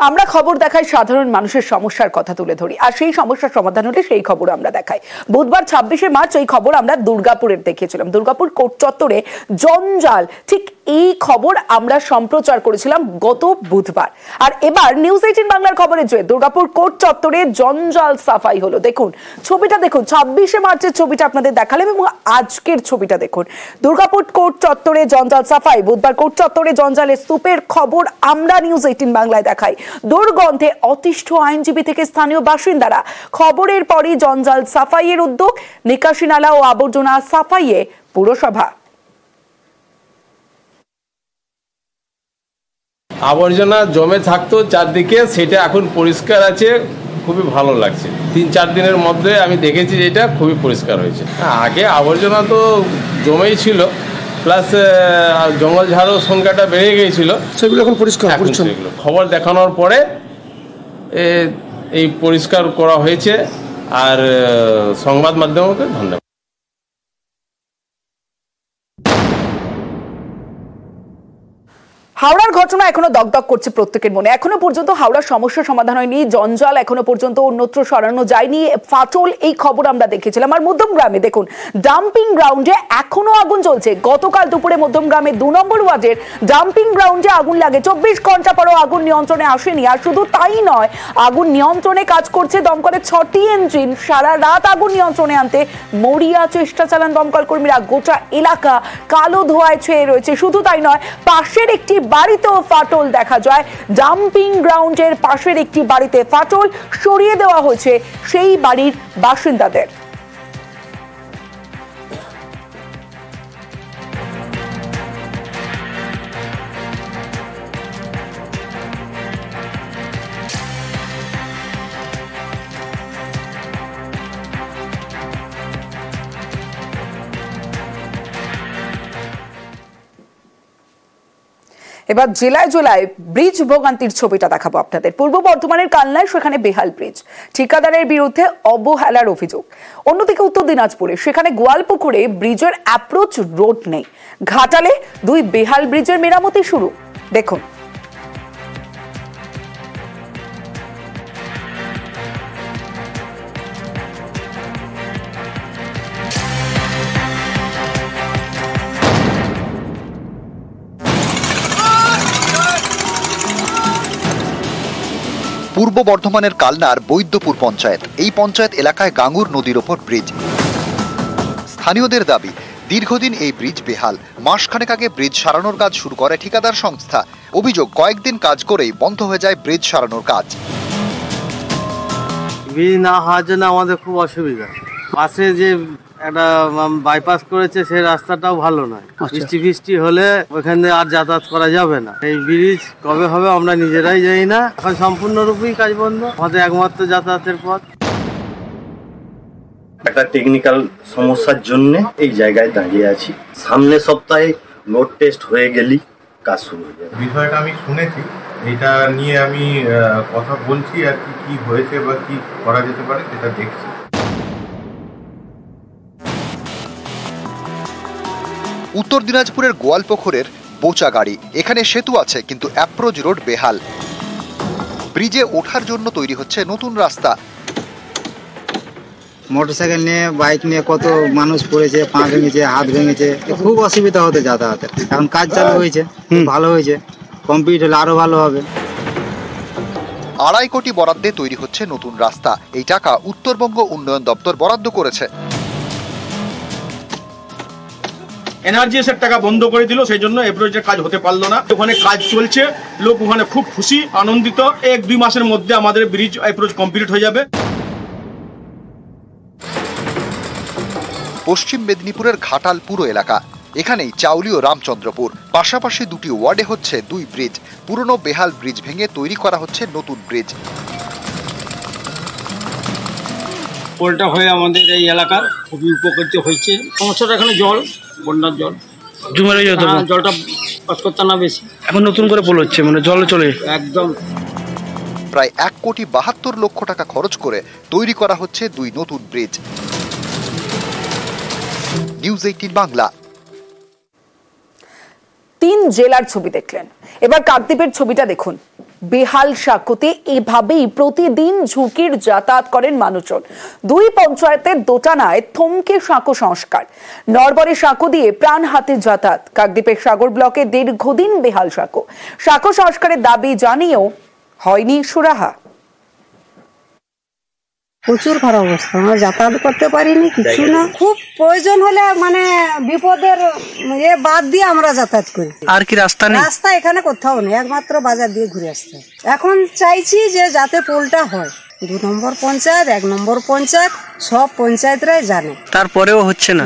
আমরা খবর দেখাই সাধারণ মানুষের সমস্যার কথা তুলে ধরি, আর সেই সমস্যার সমাধান হলে সেই খবর আমরা দেখাই। বুধবার 26শে মার্চ এই খবর আমরা দুর্গাপুরের দেখিয়েছিলাম। দুর্গাপুর কোর্ট চত্বরে জঞ্জাল, ঠিক এই খবর আমরা সম্প্রচার করেছিলাম গত বুধবার। আর এবার নিউজ 18 বাংলার খবরে জয় দুর্গাপুর কোর্ট চত্বরে জঞ্জাল সাফাই হলো। দেখুন ছবিটা, দেখুন 26শে মার্চের ছবিটা আপনাদের দেখালাম এবং আজকের ছবিটা দেখুন। দুর্গাপুর কোর্ট চত্বরে জঞ্জাল সাফাই। বুধবার কোর্ট চত্বরে জঞ্জালের স্তূপের খবর আমরা নিউজ 18 বাংলায় দেখাই। দুর্গন্ধে অতিষ্ঠ আইনজীবী থেকে স্থানীয় বাসিন্দারা। খবরের পরই জঞ্জাল সাফাইয়ের উদ্যোগ। নিকাশি নালা ও আবর্জনা সাফাইয়ে পুরসভা। আবর্জনা জমে থাকতো চারদিকে, সেটা এখন পরিষ্কার আছে, খুবই ভালো লাগছে। 3-4 দিনের মধ্যে আমি দেখেছি যেটা খুবই পরিষ্কার হয়েছে। আগে আবর্জনা তো জমেই ছিল, প্লাস জঙ্গল ঝাড়ও সংখ্যাটা বেড়ে গিয়েছিল, সেগুলো এখন পরিষ্কার। সেগুলো খবর দেখানোর পরে এই পরিষ্কার করা হয়েছে। আর সংবাদ মাধ্যমকে ধন্যবাদ। হাওড়ার ঘটনা এখনো দগদগ করছে প্রত্যেকের মনে। এখনো পর্যন্ত হাওড়ার সমস্যা সমাধান হয়নি। জঞ্জাল এখনো পর্যন্ত অন্যত্র সরানো যায়নি। ফাটল, এই খবর আমরা দেখেছিলাম। আর মধ্যমগ্রামে দেখুন ডাম্পিং গ্রাউন্ডে এখনো আগুন চলছে। গতকাল দুপুরে মধ্যমগ্রামে 2 নম্বর ওয়ার্ডের ডাম্পিং গ্রাউন্ডে আগুন লাগে। 24 ঘন্টা পরও আগুন নিয়ন্ত্রণে আসেনি। আর শুধু তাই নয়, আগুন নিয়ন্ত্রণে কাজ করছে দমকলের 6টি ইঞ্জিন। সারা রাত আগুন নিয়ন্ত্রণে আনতে মরিয়া চেষ্টা চালান দমকল কর্মীরা। গোটা এলাকা কালো ধোঁয়ায় ছেয়ে রয়েছে। শুধু তাই নয়, পাশের একটি বাড়িতেও ফাটল দেখা যায়। ডাম্পিং গ্রাউন্ডের পাশের একটি বাড়িতে ফাটল, সরিয়ে দেওয়া হয়েছে সেই বাড়ির বাসিন্দাদের। এবার জেলায় জেলায় ব্রিজ ভোগান্তির ছবিটা দেখাবো আপনাদের। পূর্ব বর্ধমানের কালনায় সেখানে বেহাল ব্রিজ, ঠিকাদারের বিরুদ্ধে অবহেলার অভিযোগ। অন্যদিকে উত্তর দিনাজপুরে সেখানে গোয়ালপুকুরে ব্রিজের অ্যাপ্রোচ রোড নেই। ঘাটালে 2 বেহাল ব্রিজের মেরামতি শুরু। দেখুন পূর্ব বর্ধমানের কালনার বৈদ্যপুর পঞ্চায়েত। এই পঞ্চায়েত এলাকায় গাঙ্গুর নদীর ওপর ব্রিজ। স্থানীয়দের দাবি, দীর্ঘদিন এই ব্রিজ বেহাল। মাসখানেক আগে ব্রিজ সারানোর কাজ শুরু করে ঠিকাদার সংস্থা। অভিযোগ, কয়েকদিন কাজ করেই বন্ধ হয়ে যায় ব্রিজ সারানোর কাজ। ব্রিজ না হওয়ার জন্য আমাদের খুব অসুবিধা। পাশে যে একটা বাইপাস করেছে সেই রাস্তাটাও ভালো নয়। বৃষ্টি হলে ওখানে আর যাতায়াত করা যাবে না। এই ব্রিজ কবে হবে আমরা নিজেরাই জানি না। এখন সম্পূর্ণরূপেই কাজ বন্ধ। আমাদের একমাত্র যাতায়াতের পথ। একটা টেকনিক্যাল সমস্যার জন্য এই জায়গায় দাঁড়িয়ে আছি। সামনের সপ্তাহে লোড টেস্ট হয়ে গেলেই কাজ শুরু হয়ে যাবে। বিষয়টা আমি শুনেছি, এটা নিয়ে আমি কথা বলছি আর কি হয়েছে বা কি করা যেতে পারে সেটা দেখছি। উত্তর দিনাজপুরের গোয়ালপুকুরের বোচা গাড়ি। এখানে সেতু আছে কিন্তু অ্যাপ্রোচ রোড বেহাল। ব্রিজে ওঠার জন্য তৈরি হচ্ছে নতুন রাস্তা। মোটরসাইকেল নিয়ে, বাইক নিয়ে কত মানুষ পড়েছে, পা ভেঙেছে, হাত ভেঙেছে। খুব অসুবিধা হতে যাতায়াতের। এখন কাজ চালু হয়েছে, ভালো হয়েছে। কমপ্লিট হলে আরো ভালো হবে। 2.5 কোটি বরাদ্দে তৈরি হচ্ছে নতুন রাস্তা। এই টাকা উত্তরবঙ্গ উন্নয়ন দপ্তর বরাদ্দ করেছে। এনআরজিএস এর টাকা বন্ধ করে দিল, সেই জন্য এপ্রোচের কাজ হতে পারলো না। ওখানে কাজ চলছে, লোক ওখানে খুব খুশি, আনন্দিত। 1-2 মাসের মধ্যে আমাদের ব্রিজ এপ্রোচ কমপ্লিট হয়ে যাবে। পশ্চিম মেদিনীপুরের ঘাটাল পুরো এলাকা। এখানেই চাউলি ও রামচন্দ্রপুর। পাশাপাশি 2টি ওয়ার্ডে হচ্ছে 2 ব্রিজ। পুরনো বেহাল ব্রিজ ভেঙে তৈরি করা হচ্ছে নতুন ব্রিজ। পোলটা হয়ে আমাদের এই এলাকার খুবই উপকৃত হয়েছে। সমস্যাটা এখানে জল, বন্যার জল জমে যেত, জলটা পাস করতে না বেশি। এখন নতুন করে পোল হচ্ছে, মানে জল চলে একদম। প্রায় 1,72 লক্ষ টাকা খরচ করে তৈরি করা হচ্ছে 2 নতুন ব্রিজ। নিউজ 18 বাংলা। 3 জেলার ছবি দেখলেন, এবার কাকদ্বীপের ছবিটা দেখুন। বেহাল সাঁকোতে এভাবেই প্রতিদিন ঝুঁকির যাতায়াত করেন মানুষজন। দুই পঞ্চায়েতের দোটানায় থমকে সাঁকো সংস্কার, নরবরে সাঁকো দিয়ে প্রাণ হাতে যাতায়াত। কাকদ্বীপের সাগর ব্লকে দীর্ঘদিন বেহাল সাঁকো সংস্কারের দাবি জানিয়েও হয়নি সুরাহা। প্রচুর খারাপ অবস্থা, আমরা যাতায়াত করতে পারিনি, কিছু না। খুব প্রয়োজন হলে মানে বিপদের বাদ দিয়ে আমরা যাতায়াত করি। আর কি রাস্তা নেই? রাস্তা এখানে কোথাও নেই, একমাত্র বাজার দিয়ে ঘুরে আসতে। এখন চাইছি যে যাতে পোলটা হয়। 2 নম্বর পঞ্চায়েত, 1 নম্বর পঞ্চায়েত, সব পঞ্চায়েতরাই জানে, তারপরেও হচ্ছে না।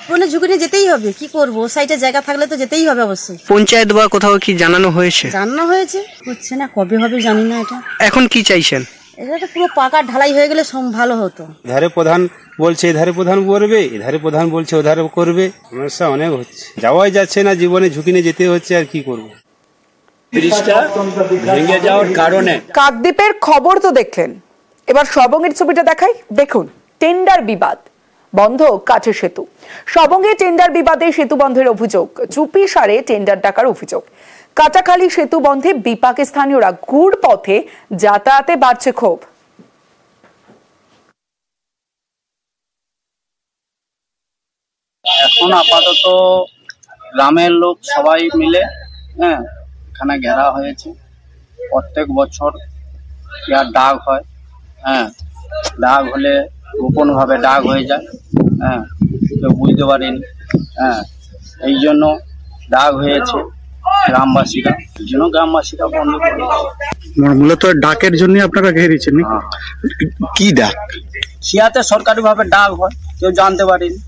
বলে ঝুঁকি নিয়ে যেতেই হবে, কি করবো? সাইডে জায়গা থাকলে তো যেতেই হবে অবশ্যই। পঞ্চায়েত বা কোথাও কি জানানো হয়েছে? জানানো হয়েছে, হচ্ছে না। কবে হবে জানি না। এটা এখন কি চাইছেন? এটা তো পুরো পাকা ঢালাই হয়ে গেলে ভালো হতো। এধারে প্রধান বলছে এধারে প্রধান করবে, এধারে প্রধান বলছে ওধারে করবে, সমস্যা অনেক হচ্ছে, যাওয়াই যাচ্ছে না, জীবনে ঝুঁকি নিয়ে যেতে হচ্ছে। আর কি করবো? ব্রিজটা ভেঙে যাওয়ার কারণে। কাকদ্বীপের খবর তো দেখলেন, এবার সবংয়ের ছবিটা দেখাই। দেখুন, টেন্ডার বিবাদ, বন্ধ কাঠের সেতু। সবংয়ে টেন্ডার বিবাদে সেতু বন্ধের অভিযোগ, চুপি সারে টেন্ডার ডাকার অভিযোগ। কাটাখালী সেতু বন্ধে বিপাকে স্থানীয়রা, ঘুর পথে যাতায়াতে বাড়ছে ক্ষোভ। এখন আপাতত গ্রামের লোক সবাই মিলে এখানে ঘেরা হয়েছে। প্রত্যেক বছর ডাক হয়, ডাক হলে গোপন ভাবে ডাক হয়ে যায়, কেউ বুঝতে পারেনি। এই জন্য ডাক হয়েছে গ্রামবাসীরা, এই জন্য গ্রামবাসীরা বন্ধ করে। মূলত ডাকের জন্য আপনারা ঘেরেছেন? কি ডাক? সিয়াতে সরকারি ভাবে ডাক হয়, কেউ জানতে পারেনি।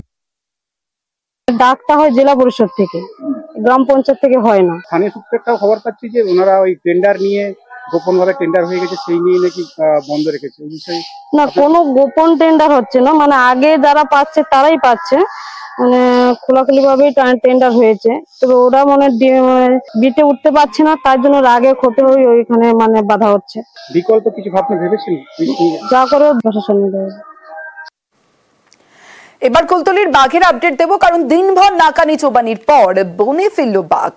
ডাকটা হয় জেলা পরিষদ থেকে, গ্রাম পঞ্চায়েত থেকে হয় না। স্থানীয় সূত্রে একটা খবর পাচ্ছি যে ওনারা ওই টেন্ডার নিয়ে গোপন ভাবে টেন্ডার হয়ে গেছে, সেই নিয়ে নাকি বন্ধ রেখেছে। এই বিষয়ে না, কোনো গোপন টেন্ডার হচ্ছে না, মানে আগে যারা পাচ্ছে তারাই পাচ্ছে, মানে খোলাখুলি ভাবেই টেন্ডার হয়েছে। তবে ওরা বিটে উঠতে পারছে না, তার জন্য রাগে ক্ষতি হয়ে ওইখানে মানে বাধা হচ্ছে। বিকল্প কিছু ভাবনা ভেবেছেন? যা করে প্রশাসন দেবে। এবার কুলতলির বাঘের আপডেট দেব, কারণ দিনভর নাকানি চোবানির পর বনে ফিরল বাঘ।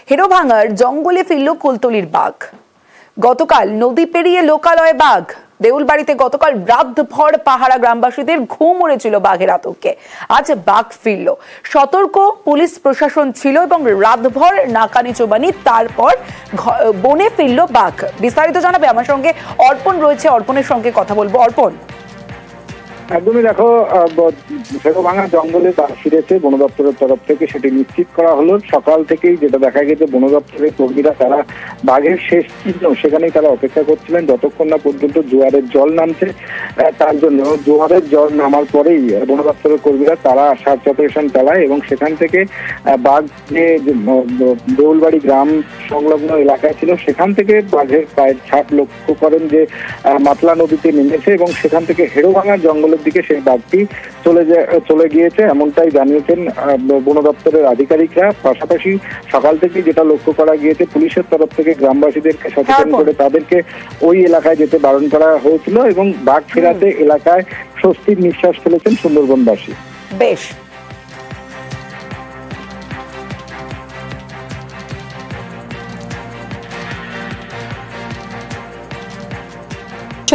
হেরোভাঙার জঙ্গলে ফিরল কুলতলির বাঘ। গতকাল নদী পেরিয়ে লোকালয়ে বাঘ। দেউলবাড়িতে গতকাল রাতভর পাহারা গ্রামবাসীদের ঘুম উড়েছিল বাঘের আতঙ্কে। আজ বাঘ ফিরল, সতর্ক পুলিশ প্রশাসন ছিল এবং রাতভর নাকানি চোবানি, তারপর বনে ফিরল বাঘ। বিস্তারিত জানাবে আমার সঙ্গে অর্পণ রয়েছে, অর্পণের সঙ্গে কথা বলবো। অর্পণ, একদমই দেখো, হেরোভাঙা জঙ্গলে বাঘ ফিরেছে বন দপ্তরের তরফ থেকে, সেটি নিশ্চিত করা হলো। সকাল থেকেই যেটা দেখা গেছে, বন দপ্তরের কর্মীরা তারা বাঘের শেষ চিহ্ন সেখানেই তারা অপেক্ষা করছিলেন, যতক্ষণ না পর্যন্ত জোয়ারের জল নামছে। তার জন্য জোয়ারের জল নামার পরেই বন দপ্তরের কর্মীরা তারা সার্চ অপারেশন চালায় এবং সেখান থেকে বাঘ যে দেউলবাড়ি গ্রাম সংলগ্ন এলাকায় ছিল, সেখান থেকে বাঘের পায়ের ছাপ লক্ষ্য করেন যে মাতলা নদীতে নেমেছে এবং সেখান থেকে হেরোভাঙা জঙ্গলে দিকে সেই বাঘটি চলে গিয়েছে, এমনটাই জানিয়েছেন বন দপ্তরের আধিকারিকরা। পাশাপাশি সকাল থেকে যেটা লক্ষ্য করা গিয়েছে, পুলিশের তরফ থেকে গ্রামবাসীদেরকে সচেতন করে তাদেরকে ওই এলাকায় যেতে বারণ করা হয়েছিল এবং বাঘ ফেরাতে এলাকায় স্বস্তির নিঃশ্বাস ফেলেছেন সুন্দরবনবাসী। বেশ,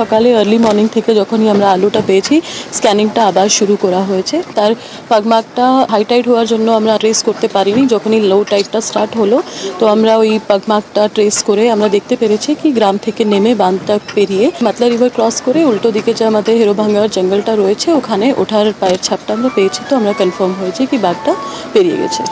সকালে আর্লি মর্নিং থেকে যখনই আমরা আলুটা পেয়েছি, স্ক্যানিংটা আবার শুরু করা হয়েছে। তার পাগমাকটা হাই টাইড হওয়ার জন্য আমরা ট্রেস করতে পারিনি। যখনই লো টাইডটা স্টার্ট হলো, তো আমরা ওই পাগমাকটা ট্রেস করে আমরা দেখতে পেরেছি কি গ্রাম থেকে নেমে বাঁধটা পেরিয়ে মাতলা রিভার ক্রস করে উল্টো দিকে যে আমাদের হেরোভাঙার জঙ্গলটা রয়েছে, ওখানে ওঠার পায়ের ছাপটা আমরা পেয়েছি। তো আমরা কনফার্ম হয়েছে কি বাঘটা পেরিয়ে গেছে।